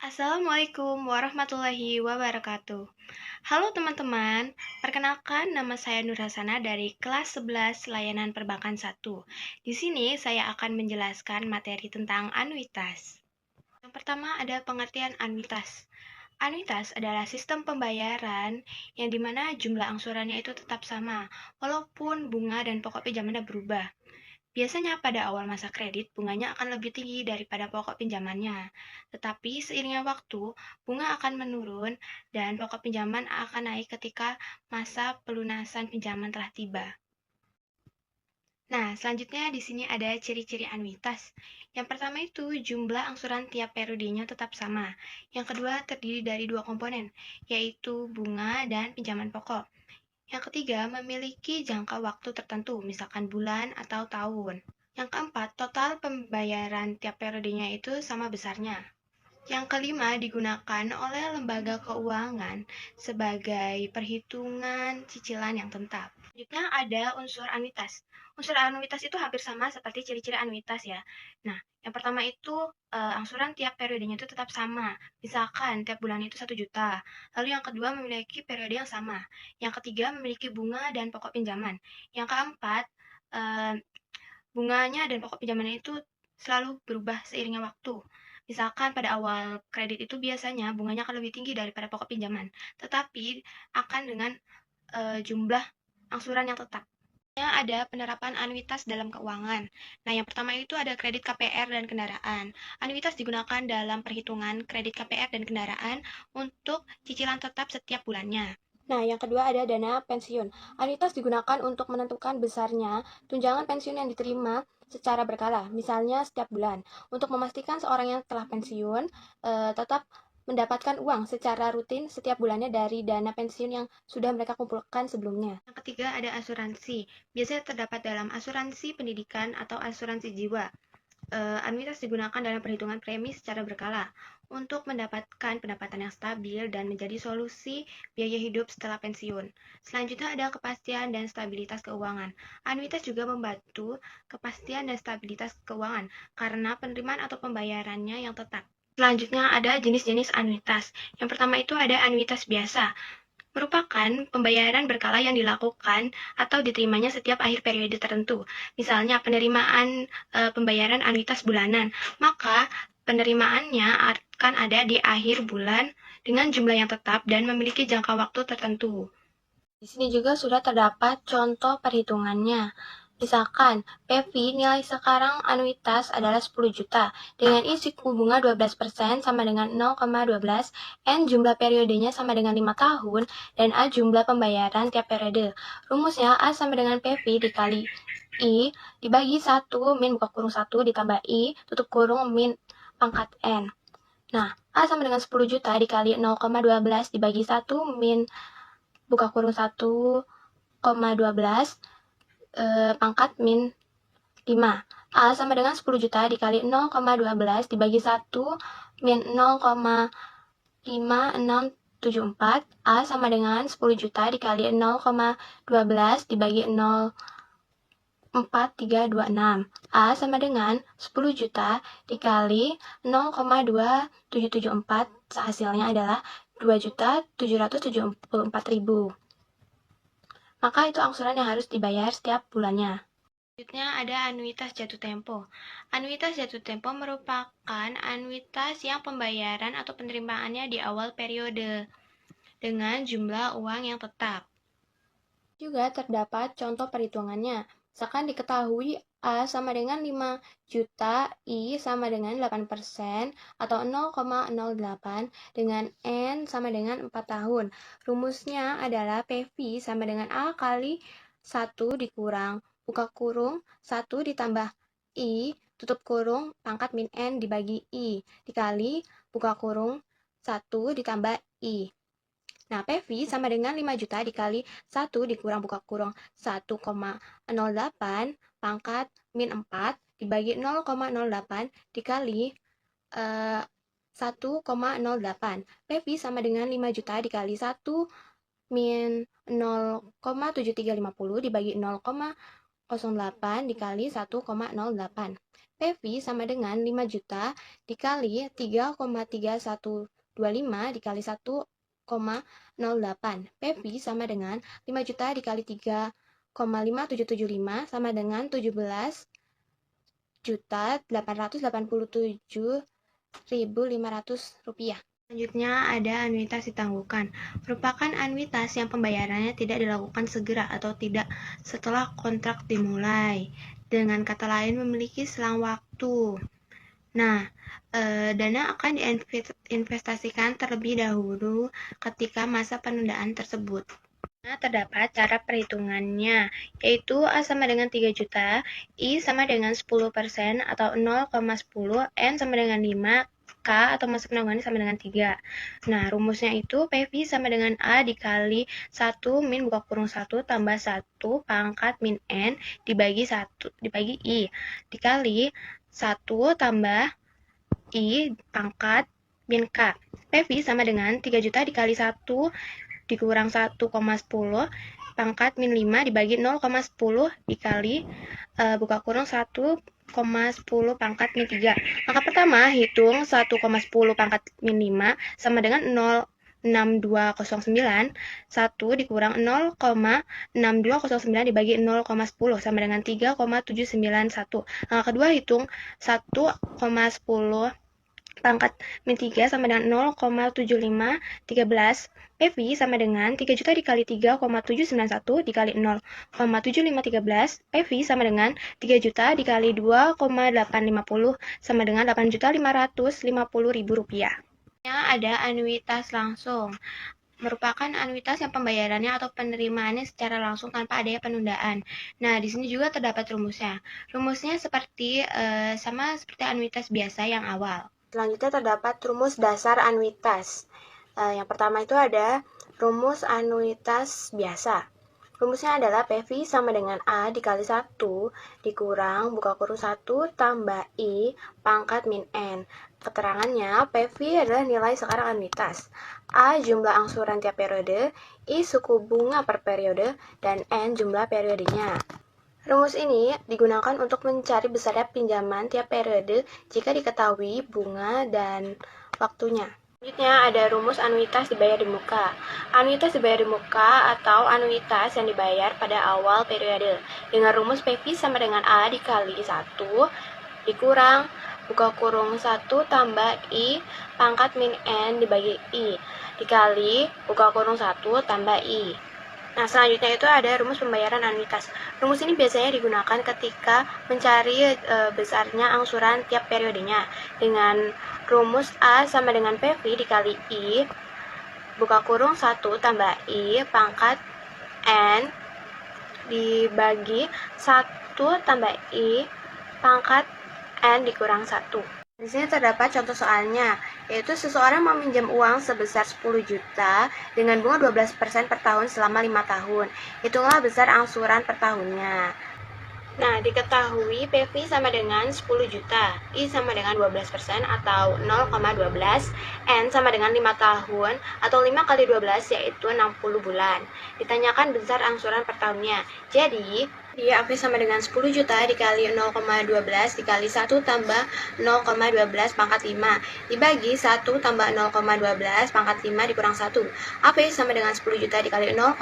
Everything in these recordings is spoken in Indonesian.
Assalamualaikum warahmatullahi wabarakatuh. Halo teman-teman, perkenalkan nama saya Nur Hasana dari kelas 11 Layanan Perbankan 1. Di sini saya akan menjelaskan materi tentang anuitas. Yang pertama ada pengertian anuitas. Anuitas adalah sistem pembayaran yang dimana jumlah angsurannya itu tetap sama, walaupun bunga dan pokok pinjamannya berubah. Biasanya pada awal masa kredit, bunganya akan lebih tinggi daripada pokok pinjamannya. Tetapi seiringnya waktu, bunga akan menurun dan pokok pinjaman akan naik ketika masa pelunasan pinjaman telah tiba. Nah, selanjutnya di sini ada ciri-ciri anuitas. Yang pertama itu jumlah angsuran tiap periodenya tetap sama. Yang kedua terdiri dari dua komponen, yaitu bunga dan pinjaman pokok. Yang ketiga, memiliki jangka waktu tertentu, misalkan bulan atau tahun. Yang keempat, total pembayaran tiap periodenya itu sama besarnya. Yang kelima, digunakan oleh lembaga keuangan sebagai perhitungan cicilan yang tetap. Selanjutnya ada unsur anuitas. Unsur anuitas itu hampir sama seperti ciri-ciri anuitas ya. Nah, yang pertama itu angsuran tiap periodenya itu tetap sama. Misalkan tiap bulan itu 1 juta. Lalu yang kedua memiliki periode yang sama. Yang ketiga memiliki bunga dan pokok pinjaman. Yang keempat, eh, bunganya dan pokok pinjamannya itu selalu berubah seiringnya waktu. Misalkan pada awal kredit itu biasanya bunganya akan lebih tinggi daripada pokok pinjaman, tetapi akan dengan jumlah angsuran yang tetap. Ada penerapan anuitas dalam keuangan. Nah, yang pertama itu ada kredit KPR dan kendaraan. Anuitas digunakan dalam perhitungan kredit KPR dan kendaraan untuk cicilan tetap setiap bulannya. Nah, yang kedua ada dana pensiun. Anuitas digunakan untuk menentukan besarnya tunjangan pensiun yang diterima secara berkala, misalnya setiap bulan, untuk memastikan seorang yang telah pensiun tetap mendapatkan uang secara rutin setiap bulannya dari dana pensiun yang sudah mereka kumpulkan sebelumnya. Yang ketiga ada asuransi. Biasanya terdapat dalam asuransi pendidikan atau asuransi jiwa. Anuitas digunakan dalam perhitungan premi secara berkala untuk mendapatkan pendapatan yang stabil dan menjadi solusi biaya hidup setelah pensiun. Selanjutnya ada kepastian dan stabilitas keuangan. Anuitas juga membantu kepastian dan stabilitas keuangan karena penerimaan atau pembayarannya yang tetap. Selanjutnya ada jenis-jenis anuitas. Yang pertama itu ada anuitas biasa, merupakan pembayaran berkala yang dilakukan atau diterimanya setiap akhir periode tertentu. Misalnya penerimaan pembayaran anuitas bulanan, maka penerimaannya akan ada di akhir bulan dengan jumlah yang tetap dan memiliki jangka waktu tertentu. Di sini juga sudah terdapat contoh perhitungannya. Misalkan, PV nilai sekarang anuitas adalah 10 juta, dengan I suku bunga 12% sama dengan 0,12, N jumlah periodenya sama dengan 5 tahun, dan A jumlah pembayaran tiap periode. Rumusnya A sama dengan PV dikali I dibagi 1 min buka kurung 1 ditambah I tutup kurung min pangkat N. Nah, A sama dengan 10 juta dikali 0,12 dibagi 1 min buka kurung 1,12 pangkat min 5. A sama dengan 10 juta dikali 0,12 dibagi 1 min 0,5674. A sama dengan 10 juta dikali 0,12 dibagi 0,4326. A sama dengan 10 juta dikali 0,2774. Hasilnya adalah 2.774.000. Maka itu angsuran yang harus dibayar setiap bulannya. Selanjutnya ada anuitas jatuh tempo. Anuitas jatuh tempo merupakan anuitas yang pembayaran atau penerimaannya di awal periode dengan jumlah uang yang tetap. Juga terdapat contoh perhitungannya. Misalkan diketahui A sama dengan 5 juta, I sama dengan 8% atau 0,08 dengan N sama dengan 4 tahun. Rumusnya adalah PV sama dengan A kali 1 dikurang buka kurung 1 ditambah I tutup kurung pangkat min N dibagi I dikali buka kurung 1 ditambah I. Nah, PV sama dengan 5 juta dikali 1 dikurang buka kurung 1,08 pangkat min 4 dibagi 0,08 dikali 1,08. PV sama dengan 5 juta dikali 1 min 0,7350 dibagi 0,08 dikali 1,08. PV sama dengan 5 juta dikali 3,3125 dikali 1,08. PV sama dengan 5 juta dikali 3,5775 sama dengan 17.887.500 rupiah. Selanjutnya ada anuitas ditangguhkan. Merupakan anuitas yang pembayarannya tidak dilakukan segera atau tidak setelah kontrak dimulai. Dengan kata lain, memiliki selang waktu. Nah, dana akan diinvestasikan terlebih dahulu ketika masa penundaan tersebut. Nah, terdapat cara perhitungannya, yaitu A sama dengan 3 juta, I sama dengan 10% atau 0,10, N sama dengan 5, K atau masa penangguhan sama dengan 3. Nah, rumusnya itu PV sama dengan A dikali 1 min buka kurung 1 tambah 1 pangkat min N dibagi I dikali 1 tambah I pangkat min K. PV sama dengan 3 juta dikali 1 dikurang 1,10 pangkat min 5 dibagi 0,10 dikali buka kurung 1,10 pangkat min 3. Maka pertama hitung 1,10 pangkat min 5 sama dengan 0,6209. 1 dikurang 0,6209 dibagi 0,10 sama dengan 3,791. Angka kedua hitung 1,10 pangkat min 3 sama dengan 0,7513. PV sama dengan 3 juta dikali 3,791 dikali 0,7513. PV sama dengan 3 juta dikali 2,850 sama dengan 8.550.000 rupiah. Ada anuitas langsung. Merupakan anuitas yang pembayarannya atau penerimaannya secara langsung tanpa adanya penundaan. Nah, di sini juga terdapat rumusnya. Rumusnya sama seperti anuitas biasa yang awal. Selanjutnya terdapat rumus dasar anuitas. Yang pertama itu ada rumus anuitas biasa. Rumusnya adalah PV sama dengan A dikali 1 dikurang buka kurung 1 tambah I pangkat min N. Keterangannya, PV adalah nilai sekarang anuitas. A jumlah angsuran tiap periode, I suku bunga per periode, dan N jumlah periodenya. Rumus ini digunakan untuk mencari besarnya pinjaman tiap periode jika diketahui bunga dan waktunya. Selanjutnya ada rumus anuitas dibayar di muka. Anuitas dibayar di muka atau anuitas yang dibayar pada awal periode dengan rumus PV sama dengan A dikali 1 dikurang buka kurung 1 tambah I pangkat min N dibagi I dikali buka kurung 1 tambah I. Nah, selanjutnya itu ada rumus pembayaran anuitas. Rumus ini biasanya digunakan ketika mencari besarnya angsuran tiap periodenya dengan rumus A sama dengan PV dikali I buka kurung 1 tambah I pangkat N dibagi 1 tambah I pangkat N dikurang 1. Di sini terdapat contoh soalnya, yaitu seseorang meminjam uang sebesar 10 juta dengan bunga 12% per tahun selama 5 tahun. Hitunglah besar angsuran per tahunnya. Nah, diketahui PV sama dengan 10 juta, I sama dengan 12% atau 0,12, N sama dengan 5 tahun atau 5 kali 12 yaitu 60 bulan. Ditanyakan besar angsuran per tahunnya. Jadi, AV sama dengan 10 juta dikali 0,12 dikali 1 tambah 0,12 pangkat 5 dibagi 1 tambah 0,12 pangkat 5 dikurang 1. AV sama dengan 10 juta dikali 0,12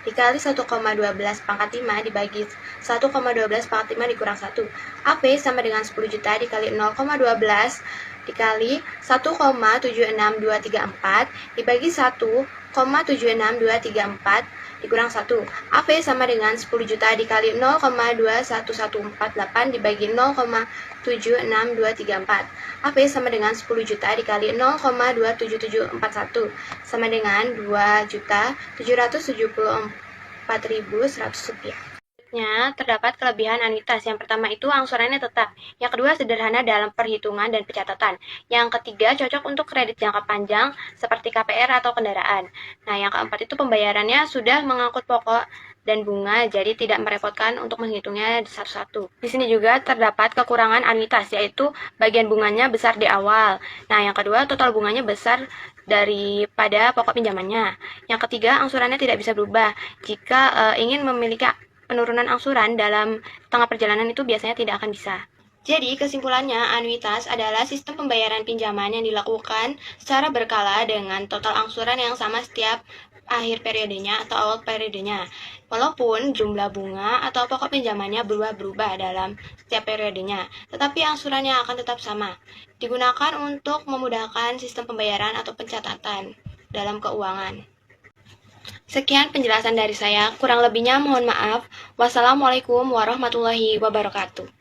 dikali 1,12 pangkat 5 dibagi 1,12 pangkat 5 dikurang 1. AV sama dengan 10 juta dikali 0,12 dikali 1,76234 dibagi 1,76234 dikurang 1. AV sama dengan 10 juta dikali 0,21148 dibagi 0,76234. AV sama dengan 10 juta dikali 0,27741 sama dengan 2.774.100 rupiah. Terdapat kelebihan anuitas. Yang pertama itu angsurannya tetap. Yang kedua sederhana dalam perhitungan dan pencatatan. Yang ketiga cocok untuk kredit jangka panjang seperti KPR atau kendaraan. Nah, yang keempat itu pembayarannya sudah mengangkut pokok dan bunga, jadi tidak merepotkan untuk menghitungnya satu-satu. Di sini juga terdapat kekurangan anuitas, yaitu bagian bunganya besar di awal. Nah, yang kedua total bunganya besar daripada pokok pinjamannya. Yang ketiga angsurannya tidak bisa berubah jika ingin memiliki penurunan angsuran dalam tengah perjalanan itu biasanya tidak akan bisa. Jadi, kesimpulannya, anuitas adalah sistem pembayaran pinjaman yang dilakukan secara berkala dengan total angsuran yang sama setiap akhir periodenya atau awal periodenya. Walaupun jumlah bunga atau pokok pinjamannya berubah-berubah dalam setiap periodenya, tetapi angsurannya akan tetap sama. Digunakan untuk memudahkan sistem pembayaran atau pencatatan dalam keuangan. Sekian penjelasan dari saya, kurang lebihnya mohon maaf. Wassalamualaikum warahmatullahi wabarakatuh.